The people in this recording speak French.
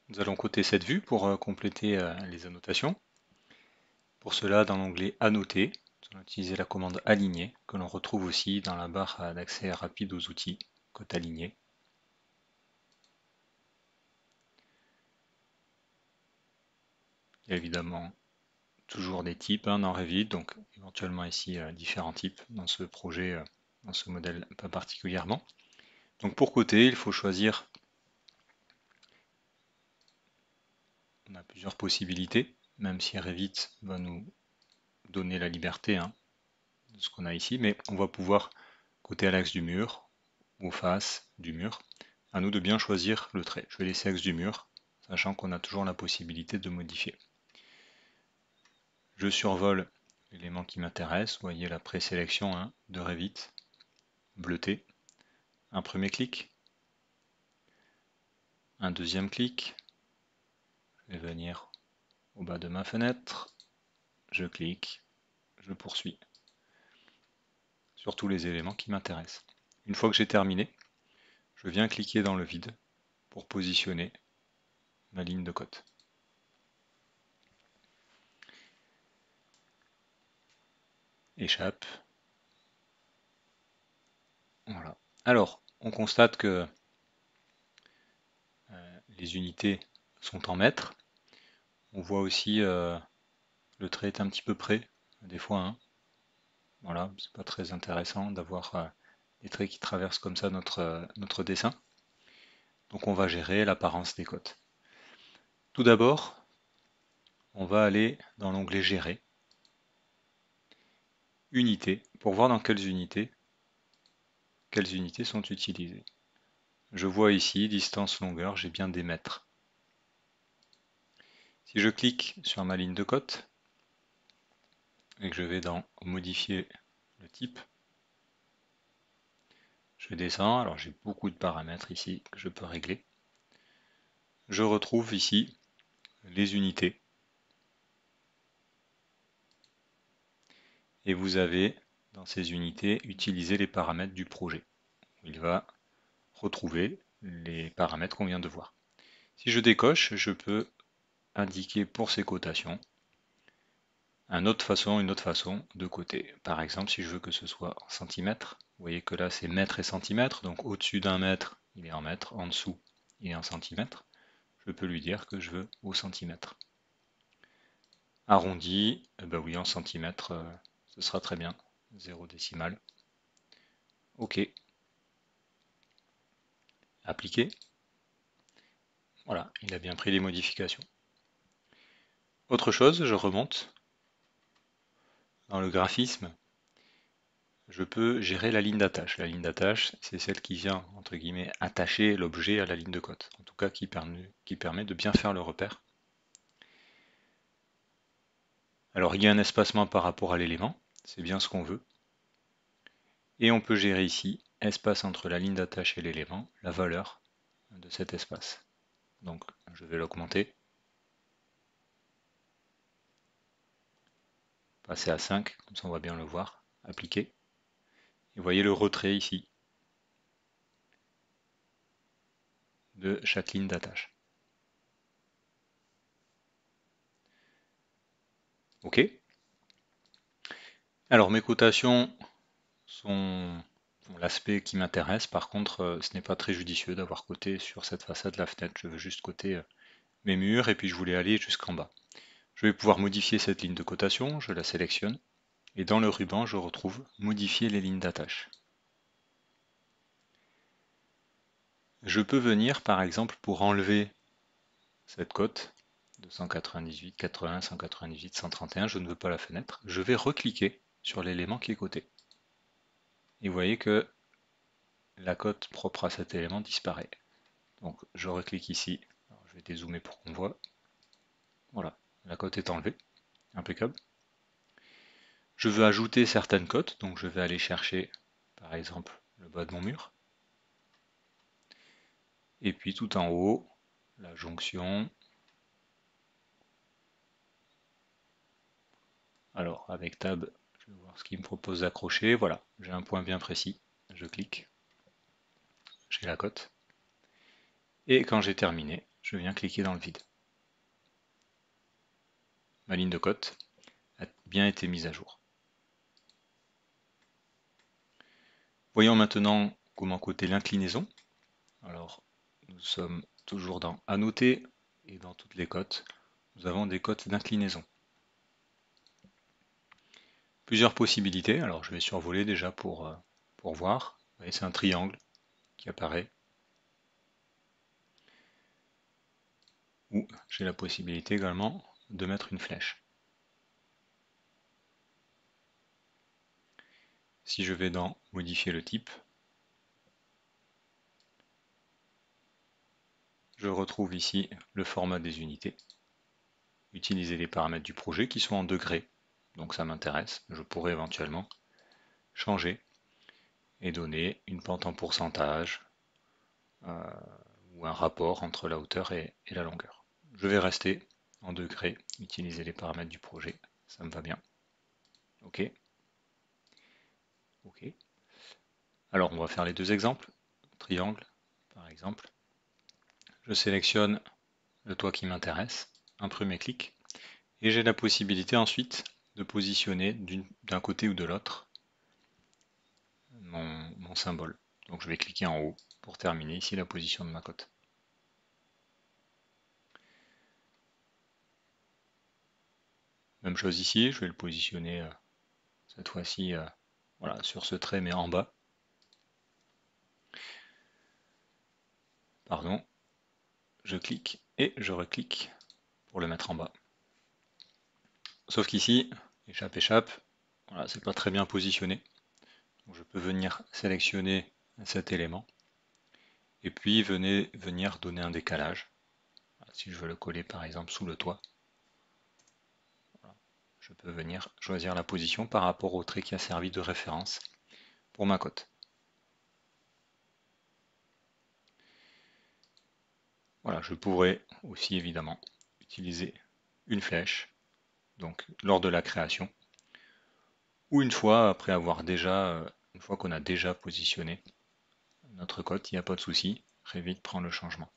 Nous allons coter cette vue pour compléter les annotations. Pour cela, dans l'onglet Annoter, nous allons utiliser la commande Aligner, que l'on retrouve aussi dans la barre d'accès rapide aux outils, cote aligner. Il y a évidemment toujours des types dans Revit, donc éventuellement ici différents types dans ce projet, dans ce modèle pas particulièrement. Donc pour coter, il faut choisir, on a plusieurs possibilités, même si Revit va nous donner la liberté de ce qu'on a ici, mais on va pouvoir coter à l'axe du mur, aux faces du mur. À nous de bien choisir le trait. Je vais laisser axe du mur, sachant qu'on a toujours la possibilité de modifier. Je survole l'élément qui m'intéresse. Vous voyez la présélection de Revit, bleuté. Un premier clic, un deuxième clic. Je vais venir au bas de ma fenêtre. Je clique, je poursuis sur tous les éléments qui m'intéressent. Une fois que j'ai terminé, je viens cliquer dans le vide pour positionner ma ligne de cote. Échappe. Voilà. Alors, on constate que les unités sont en mètres. On voit aussi le trait est un petit peu près, des fois. Voilà, c'est pas très intéressant d'avoir des traits qui traversent comme ça notre dessin. Donc on va gérer l'apparence des cotes. Tout d'abord, on va aller dans l'onglet Gérer, Unités, pour voir dans quelles unités sont utilisées. Je vois ici, distance, longueur, j'ai bien des mètres. Si je clique sur ma ligne de cote, et que je vais dans Modifier le type, je descends, alors j'ai beaucoup de paramètres ici que je peux régler. Je retrouve ici les unités. Et vous avez, dans ces unités, utilisé les paramètres du projet. Il va retrouver les paramètres qu'on vient de voir. Si je décoche, je peux indiquer pour ces cotations une autre façon de coter. Par exemple, si je veux que ce soit en centimètres, vous voyez que là c'est mètres et centimètres, donc au-dessus d'un mètre, il est en mètres, en dessous, il est en centimètres. Je peux lui dire que je veux au centimètre. Arrondi, ben oui, en centimètres, ce sera très bien, 0 décimal. OK. Appliquer. Voilà, il a bien pris les modifications. Autre chose, je remonte dans le graphisme. Je peux gérer la ligne d'attache. La ligne d'attache, c'est celle qui vient, entre guillemets, attacher l'objet à la ligne de cote. En tout cas, qui permet de bien faire le repère. Alors, il y a un espacement par rapport à l'élément. C'est bien ce qu'on veut. Et on peut gérer ici, espace entre la ligne d'attache et l'élément, la valeur de cet espace. Donc, je vais l'augmenter. Passer à 5, comme ça on va bien le voir. Appliquer. Et vous voyez le retrait ici de chaque ligne d'attache. OK. Alors mes cotations sont l'aspect qui m'intéresse. Par contre, ce n'est pas très judicieux d'avoir coté sur cette façade de la fenêtre. Je veux juste coter mes murs et puis je voulais aller jusqu'en bas. Je vais pouvoir modifier cette ligne de cotation, je la sélectionne et dans le ruban je retrouve modifier les lignes d'attache. Je peux venir par exemple pour enlever cette cote de 198, 80, 198, 131, je ne veux pas la fenêtre, je vais recliquer sur l'élément qui est coté. Et vous voyez que la cote propre à cet élément disparaît. Donc je reclique ici, alors, je vais dézoomer pour qu'on voit. Voilà, la cote est enlevée, impeccable. Je veux ajouter certaines cotes, donc je vais aller chercher par exemple le bas de mon mur. Et puis tout en haut, la jonction. Alors avec Tab, je vais voir ce qu'il me propose d'accrocher. Voilà, j'ai un point bien précis. Je clique, j'ai la cote. Et quand j'ai terminé, je viens cliquer dans le vide. Ma ligne de cote a bien été mise à jour. Voyons maintenant comment coter l'inclinaison. Alors, nous sommes toujours dans Annoter et dans toutes les cotes, nous avons des cotes d'inclinaison. Plusieurs possibilités, alors je vais survoler déjà pour voir. Vous voyez, c'est un triangle qui apparaît. Ou j'ai la possibilité également de mettre une flèche. Si je vais dans Modifier le type, je retrouve ici le format des unités. Utiliser les paramètres du projet qui sont en degrés, donc ça m'intéresse. Je pourrais éventuellement changer et donner une pente en pourcentage ou un rapport entre la hauteur et la longueur. Je vais rester en degrés, utiliser les paramètres du projet, ça me va bien. OK. OK. Alors on va faire les deux exemples. Triangle, par exemple. Je sélectionne le toit qui m'intéresse, imprime et clique, et j'ai la possibilité ensuite de positionner d'un côté ou de l'autre mon symbole. Donc je vais cliquer en haut pour terminer ici la position de ma cote. Même chose ici, je vais le positionner cette fois-ci voilà, sur ce trait mais en bas. Pardon, je clique et je reclique pour le mettre en bas. Sauf qu'ici, échappe, voilà, c'est pas très bien positionné. Donc je peux venir sélectionner cet élément et puis venir donner un décalage. Voilà, si je veux le coller par exemple sous le toit, voilà, je peux venir choisir la position par rapport au trait qui a servi de référence pour ma cote. Voilà, je pourrais aussi évidemment utiliser une flèche, donc lors de la création, ou une fois après avoir une fois qu'on a déjà positionné notre cote, il n'y a pas de souci, Revit prend le changement.